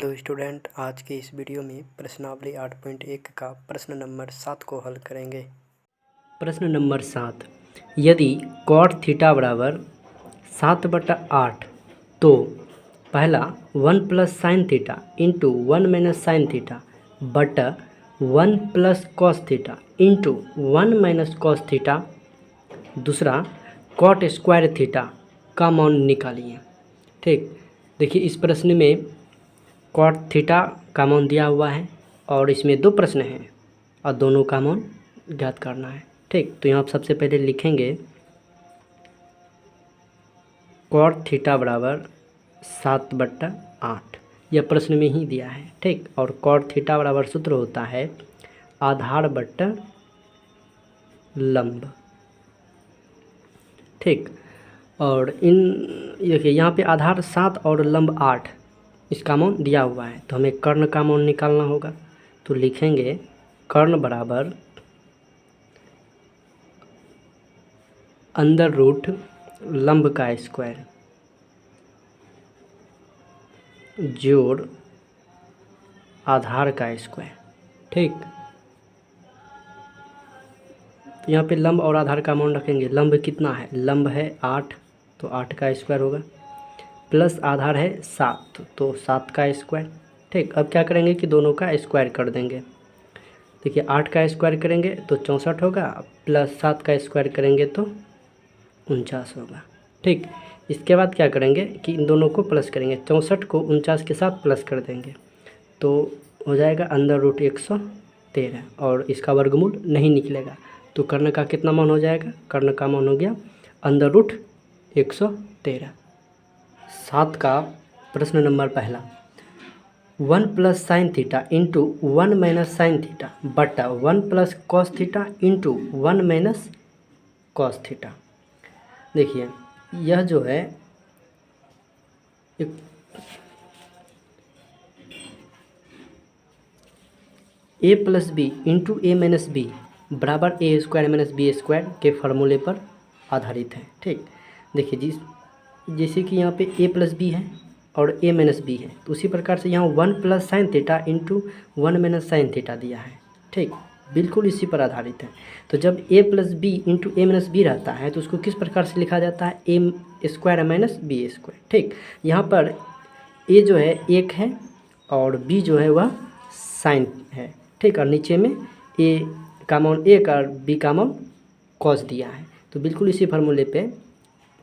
Hello student, आज के इस वीडियो में प्रश्नावली 8.1 का प्रश्न नंबर 7 को हल करेंगे। प्रश्न नंबर 7, यदि cot थीटा बराबर 7/8 तो पहला 1 plus sine theta into 1 minus sine theta बटा 1 plus cos theta into 1 minus cos theta, दूसरा cot स्क्वायर थीटा का मान निकालिए। ठीक, देखिए इस प्रश्न में कॉट थीटा का मान दिया हुआ है और इसमें दो प्रश्न हैं और दोनों का मान ज्ञात करना है। ठीक, तो यहाँ आप सबसे पहले लिखेंगे कॉट थीटा बराबर 7/8, यह प्रश्न में ही दिया है। ठीक, और कॉट थीटा बराबर सूत्र होता है आधार बट्टा लंब। ठीक, और इन देखिए यहाँ पे आधार 7 और लंब 8, इसका मान दिया हुआ है तो हमें कर्ण का मान निकालना होगा। तो लिखेंगे कर्ण बराबर अंडर रूट लंब का स्क्वायर जोड़ आधार का स्क्वायर। ठीक, यहाँ पे लंब और आधार का मान रखेंगे। लंब कितना है? लंब है 8, तो 8 का स्क्वायर होगा, प्लस आधार है 7, तो 7 का स्क्वायर। ठीक, अब क्या करेंगे कि दोनों का स्क्वायर कर देंगे। देखिए 8 का स्क्वायर करेंगे तो 64 होगा, प्लस 7 का स्क्वायर करेंगे तो 49 होगा। ठीक, इसके बाद क्या करेंगे कि इन दोनों को प्लस करेंगे। 64 को 49 के साथ प्लस कर देंगे तो हो जाएगा अंडर रूट 113 और इसका वर्गमूल नहीं निकलेगा। तो कर्ण का कितना मान हो जाएगा? कर्ण का मान हो गया अंडर रूट 113। 7 का प्रश्न नंबर पहला, 1 plus sine theta into 1 minus sine theta बटा 1 plus cos theta into 1 minus cos theta. देखिए यह जो है ए प्लस बी इंटू ए माइनस बी बराबर ए स्क्वायर माइनस बी स्क्वायर के फार्मूले पर आधारित है। ठीक, देखिए जैसे कि यहाँ पे ए प्लस बी है और ए माइनस बी है, तो उसी प्रकार से यहाँ 1 plus sine theta into 1 minus sine theta दिया है। ठीक, बिल्कुल इसी पर आधारित है। तो जब ए प्लस बी इंटू ए माइनस बी रहता है तो उसको किस प्रकार से लिखा जाता है? ए स्क्वायर माइनस बी स्क्वायर। ठीक, यहाँ पर ए जो है 1 है और बी जो है वह साइन है। ठीक, और नीचे में ए का मान 1 और बी का मान कॉस दिया है, तो बिल्कुल इसी फार्मूले पे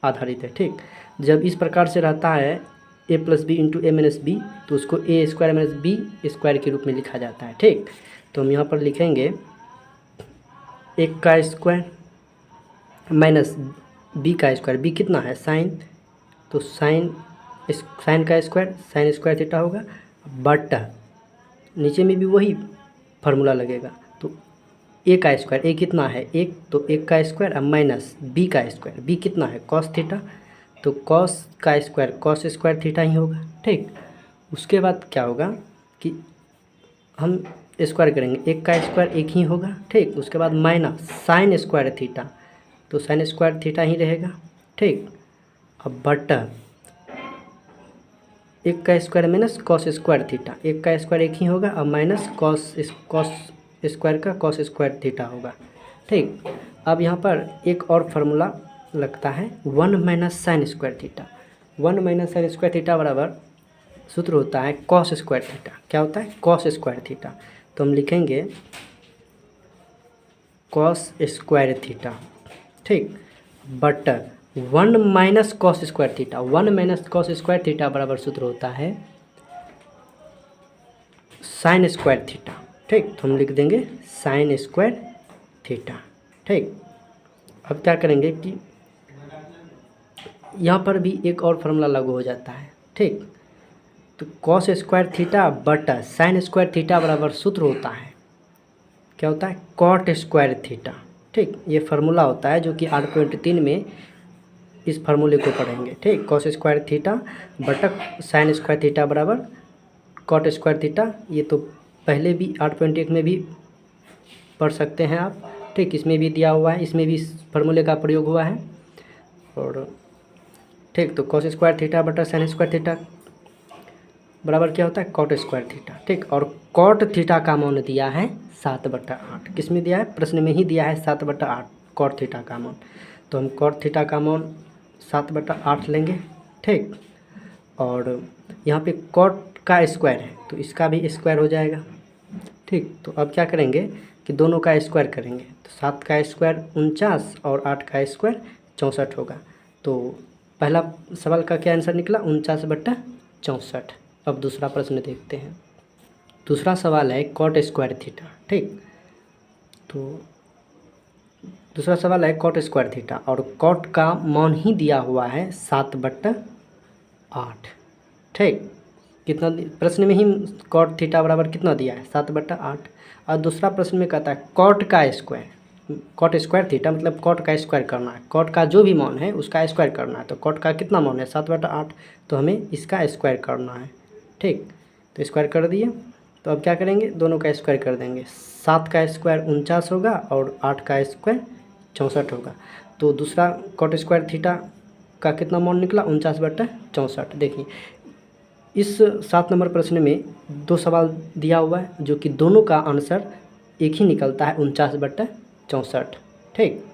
आधारित है। ठीक, जब इस प्रकार से रहता है ए प्लस बी इंटू ए माइनस बी तो उसको ए स्क्वायर माइनस बी स्क्वायर के रूप में लिखा जाता है। ठीक, तो हम यहाँ पर लिखेंगे 1 का स्क्वायर माइनस बी का स्क्वायर। बी कितना है? साइन, तो साइन का स्क्वायर साइन स्क्वायर थीटा होगा बटा नीचे में भी वही फार्मूला लगेगा। तो ए का स्क्वायर, ए कितना है? 1, तो 1 का स्क्वायर माइनस बी का स्क्वायर। बी कितना है? कॉस थीटा, तो कॉस का स्क्वायर कॉस स्क्वायर थीटा ही होगा। ठीक, उसके बाद क्या होगा कि हम स्क्वायर करेंगे, 1 का स्क्वायर 1 ही होगा। ठीक, उसके बाद माइनस साइन स्क्वायर थीटा, तो साइन स्क्वायर थीटा ही रहेगा। ठीक, अब बटा 1 का square minus cos square theta, 1 का स्क्वायर 1 ही होगा और माइनस कॉस स्क्वायर का कॉस स्क्वायर थीटा होगा। ठीक, अब यहाँ पर एक और फार्मूला लगता है 1 minus sign square theta. 1 minus sign square theta बराबर सूत्र होता है कॉस स्क्वायर थीटा। क्या होता है? Cos square theta. तो हम लिखेंगे कॉस स्क्वायर थीटा। ठीक, but 1 minus cos square theta. 1 minus cos square theta बराबर सूत्र होता है साइन स्क्वायर थीटा। ठीक, तो हम लिख देंगे साइन स्क्वायर थीटा। ठीक, अब क्या करेंगे कि यहाँ पर भी एक और फार्मूला लागू हो जाता है। ठीक, तो कॉस स्क्वायर थीटा बटा साइन स्क्वायर थीटा बराबर सूत्र होता है, क्या होता है? Cot square theta. ठीक, ये फार्मूला होता है जो कि 8.3 में इस फार्मूले को पढ़ेंगे। ठीक, कॉस स्क्वायर थीटा बटा साइन स्क्वायर थीटा बराबर कॉट स्क्वायर थीटा। ये तो पहले भी 8.1 में भी पढ़ सकते हैं आप। ठीक, इसमें भी दिया हुआ है, इसमें भी इस फार्मूले का प्रयोग हुआ है। और ठीक, तो कॉस स्क्वायर थीटा बटा साइन स्क्वायर थीटा बराबर क्या होता है कॉट स्क्वायर थीटा, ठीक। और कॉट थीटा का मान दिया है 7/8। किस में दिया है, प्रश्न में ही दिया है 7/8 कॉट थीटा का मान। तो हम कॉट थीटा का मान 7/8 लेंगे, ठीक। और यहाँ पे कॉट का स्क्वायर है तो इसका भी स्क्वायर हो जाएगा, ठीक। तो अब क्या करेंगे कि दोनों का स्क्वायर करेंगे, तो 7 का स्क्वायर 49 और 8 का स्क्वायर 64 होगा। तो पहला सवाल का क्या आंसर निकला, 49/64। अब दूसरा प्रश्न देखते हैं। दूसरा सवाल है कॉट स्क्वायर थीटा, ठीक। तो दूसरा सवाल है कॉट स्क्वायर थीटा और कॉट का मान ही दिया हुआ है 7/8, ठीक। कितना प्रश्न में ही कॉट थीटा बराबर कितना दिया है 7/8। और दूसरा प्रश्न में कहता है कॉट का स्क्वायर, कॉट स्क्वायर थीटा मतलब कॉट का स्क्वायर करना है, कॉट का जो भी मान है उसका स्क्वायर करना है। तो कॉट का कितना मान है 7/8, तो हमें इसका स्क्वायर करना है, ठीक। तो स्क्वायर कर दिए। तो अब क्या करेंगे, दोनों का स्क्वायर कर देंगे। 7 का स्क्वायर 49 होगा और 8 का स्क्वायर 64 होगा। तो दूसरा कॉट स्क्वायर थीटा का कितना मान निकला 49/64। देखिए इस 7 नंबर प्रश्न में 2 सवाल दिया हुआ है जो कि दोनों का आंसर एक ही निकलता है 49/64, ठीक।